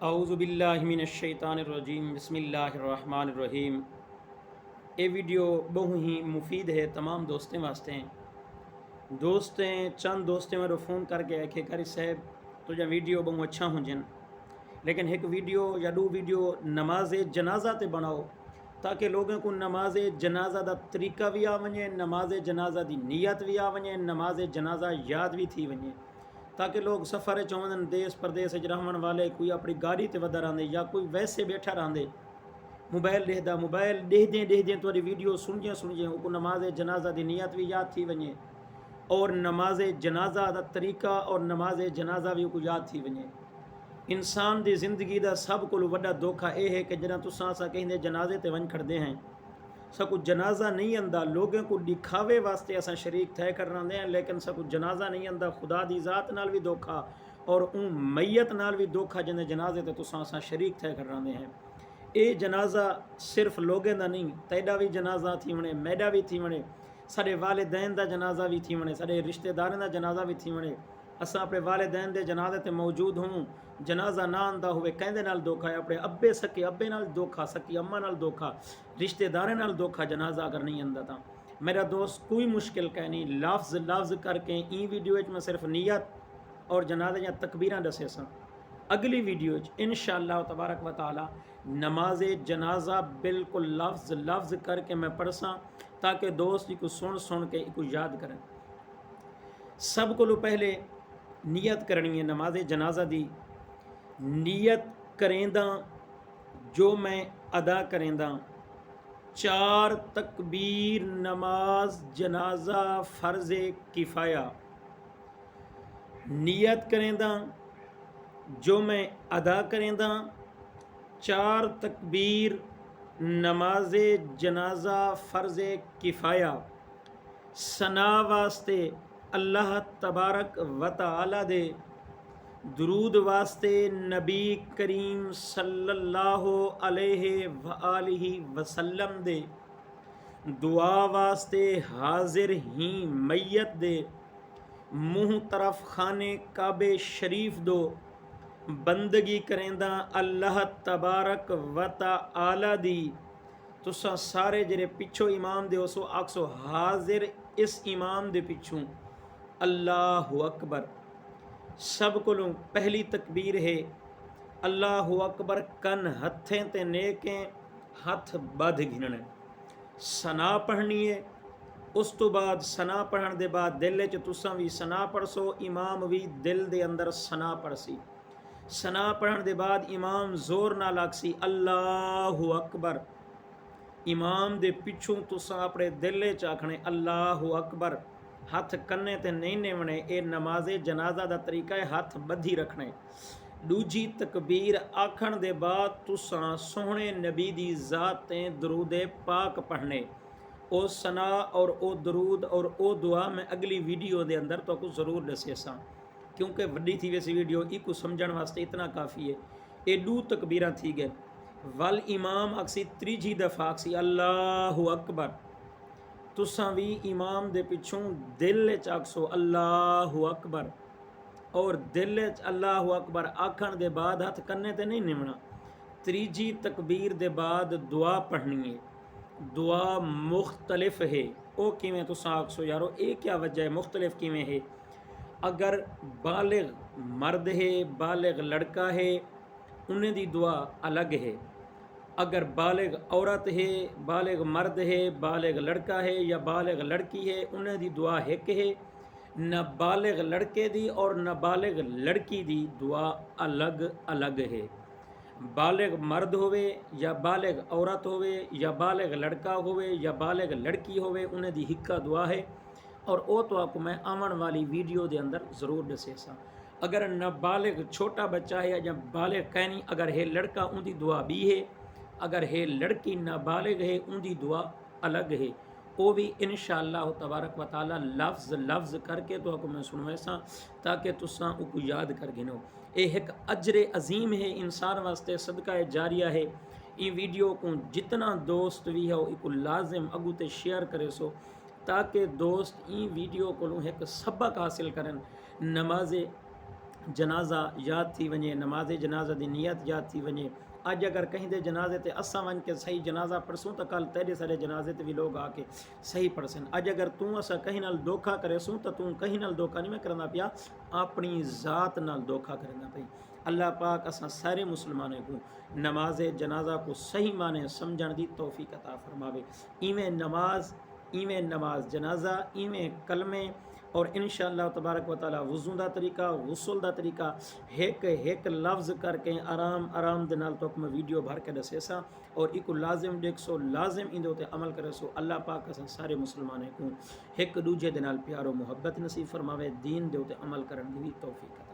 اعوذ باللہ من الشیطان الرجیم بسم اللہ الرحمن الرحیم۔ یہ ویڈیو بہت ہی مفید ہے تمام دوستیں واسطے ہیں۔ دوستیں چند دوستیں میرے فون کر کے کہ قاری صاحب تجھا ویڈیو بہت اچھا ہوں جن، لیکن ایک ویڈیو یا دو ویڈیو نماز جنازہ تے بناؤ تاکہ لوگوں کو نماز جنازہ دا طریقہ بھی آ ونجے، نماز جنازہ دی نیت بھی آ ونجے، نماز جنازہ یاد بھی تھی ونجے، تاکہ لوگ سفر چوندن دیس پردیس رہن والے کوئی اپنی گاڑی تے ودا رہندے یا کوئی ویسے بیٹھا رہندے موبائل ڈہدا موبائل ڈہدیں تو ویڈیو سنجیں کو نماز جنازہ دی نیت بھی یاد تھی ونجے اور نماز جنازہ دا طریقہ اور نماز جنازہ بھی کو یاد تھی ونجے۔ انسان دی زندگی دا سب کو وڈا دھوکھا اے ہے کہ جنہاں تساں اساں کہندے جنازے تے ون کھڑدے ہیں سکو جنازہ نہیں آندا، لوگوں کو دکھاوے واسطے اساں شریک تھے کر رہندے ہیں، لیکن سکو جنازہ نہیں آندا۔ خدا دی ذات نال بھی دھوکھا اور اون میت نال بھی دھوکھا جندے جنازے تے تساں اساں شریک تھے کر رہندے ہیں۔ اے جنازہ صرف لوگوں دا نہیں، تیڈا بھی جنازہ تھی ونے، میڈا بھی تھی ونے، سارے والدین دا جنازہ بھی تھی ونے، سارے رشتہ داروں دا جنازہ بھی تھی ونے۔ اساں اپنے والدین دے جنازے تے موجود ہوں، جنازہ نہ آندا ہوئے کہندے نال دھوکھا ہے، اپنے ابے سکے ابے نال دھوکھا، سکی اماں نال دھوکھا، رشتہ داروں نال دھوکھا، جنازہ اگر نہیں آندا تا میرا دوست کوئی مشکل کہ نہیں، لفظ کر کے این ویڈیو میں صرف نیت اور جنازے یا تکبیراں دسے سن۔ اگلی ویڈیو انشاءاللہ تبارک و تعالی نماز جنازہ بالکل لفظ کر کے میں پڑھساں تاکہ دوست کو سن کے کو یاد کریں۔ سب کو پہلے نیت کرنی ہے نماز جنازہ دی۔ نیت کرینداں جو میں ادا کرینداں 4 تکبیر نماز جنازہ فرض کفایہ، نیت کرینداں جو میں ادا کرینداں 4 تکبیر نماز جنازہ فرض کفایہ، ثنا واسطے اللہ تبارک و تعالی دے، درود واسطے نبی کریم صلی اللہ علیہ وآلہ وسلم دے، دعا واسطے حاضر ہی میت دے، منہ طرف خانے کعبے شریف دو، بندگی کریندہ اللہ تبارک و تعالی دی۔ تساں سارے جڑے پچھو امام دے سو آکسو حاضر اس امام دے پچھوں اللہ اکبر۔ سب کو پہلی تکبیر ہے اللہ اکبر، کن ہتھیں تے نیکیں ہاتھ بدھ گھننے، ثنا پڑھنی ہے۔ اس تو بعد ثنا پڑھن دے بعد دل وچ تساں بھی ثنا پڑھسو، امام بھی دل دے اندر ثنا پڑھسی۔ ثنا پڑھن دے بعد امام زور نہ لاکسی اللہ اکبر، امام دے پچھوں تساں اپنے دل وچ آکھنے اللہ اکبر، ہاتھ کنے تے نہیں نیونے، اے نماز جنازہ دا طریقہ ہے، ہاتھ بدھی رکھنے۔ دوجی تکبیر آکھن دے بعد تساں سوہنے نبی دی ذات تے درود پاک پڑھنے۔ او ثنا اور او درود اور او دعا میں اگلی ویڈیو دے اندر تو کو ضرور دسے ساں، کیونکہ وڈی تھی ویسی ویڈیو ای کو سمجھن واسطے اتنا کافی ہے۔ اے دو تکبیراں تھی گئے، ول امام اکسی تریجی دفعہ اکسی اللہ اکبر، تساں بھی امام دے پچھوں دل وچ آکسو اللہ اکبر، اور دل وچ اللہ اکبر آکھن دے بعد ہاتھ کنے تے نہیں نمنا۔ تریجی تکبیر دے بعد دعا پڑھنی ہے۔ دعا مختلف ہے، او کیویں تساں آکسو یارو اے کیا وجہ ہے مختلف کیویں ہے؟ اگر بالغ مرد ہے، بالغ لڑکا ہے، انہیں دی دعا الگ ہے۔ اگر بالغ عورت ہے، بالغ مرد ہے، بالغ لڑکا ہے یا بالغ لڑکی ہے، انہیں دی دعا ایک ہے۔ نہ بالغ لڑکے دی اور نہ بالغ لڑکی دی دعا الگ الگ ہے۔ بالغ مرد ہوئے یا بالغ عورت ہوئے یا بالغ لڑکا ہوئے یا بالغ لڑکی ہوئے، انہیں دی ہکا دعا ہے، اور او تو آپ کو میں آمن والی ویڈیو دے اندر ضرور دسے سا۔ اگر نہ بالغ چھوٹا بچہ ہے یا بالغ کہنی، اگر ہے لڑکا ان دی دعا بھی ہے، اگر ہے لڑکی نابالغ ہے ان دی دعا الگ ہے۔ وہ بھی انشاءاللہ تبارک و تعالی لفظ کر کے تو کو میں سنوے سا تاکہ تساں کو یاد کر گنو۔ اے ایک اجر عظیم ہے انسان واسطے، صدقہ جاریہ ہے۔ این ویڈیو کو جتنا دوست بھی ہے کو لازم اگو تے شیئر کرے سو تاکہ دوست این ویڈیو کو ایک سبق حاصل کرن۔ نماز جنازہ یاد تھی ونجے، نماز جنازہ دی نیت یاد تھی ونجے. اج اگر کہیں دے جنازے تے اساں ون کے صحیح جنازہ پڑھسوں تو کل تیرے سارے جنازے تے بھی لوگ آ کے صحیح پڑھسن. اج اگر توں اسا کہیں نال دھوکھا کرے سوں تو توں کہیں نال دھوکھا نہیں میں کرنا پیا، اپنی ذات نال دھوکھا کرنا پئی. اللہ پاک اساں سارے مسلمانوں کو نماز جنازہ کو صحیح معنی سمجھن دی توفیق عطا فرماوے. ایویں نماز جنازہ، ایویں کلمے، اور انشاءاللہ تبارک و تعالی وضو دا طریقہ، غسل دا طریقہ ایک لفظ کر کے آرام دے نال تو میں ویڈیو بھر کے دسے سا، اور ایک لازم دیکھ سو، لازم اندے تے عمل کرے سو. اللہ پاک اساں سارے مسلمانوں کو ایک دوجے دے نال پیار و محبت نصیب فرماوے، دین دے تے عمل کرن دی توفیق.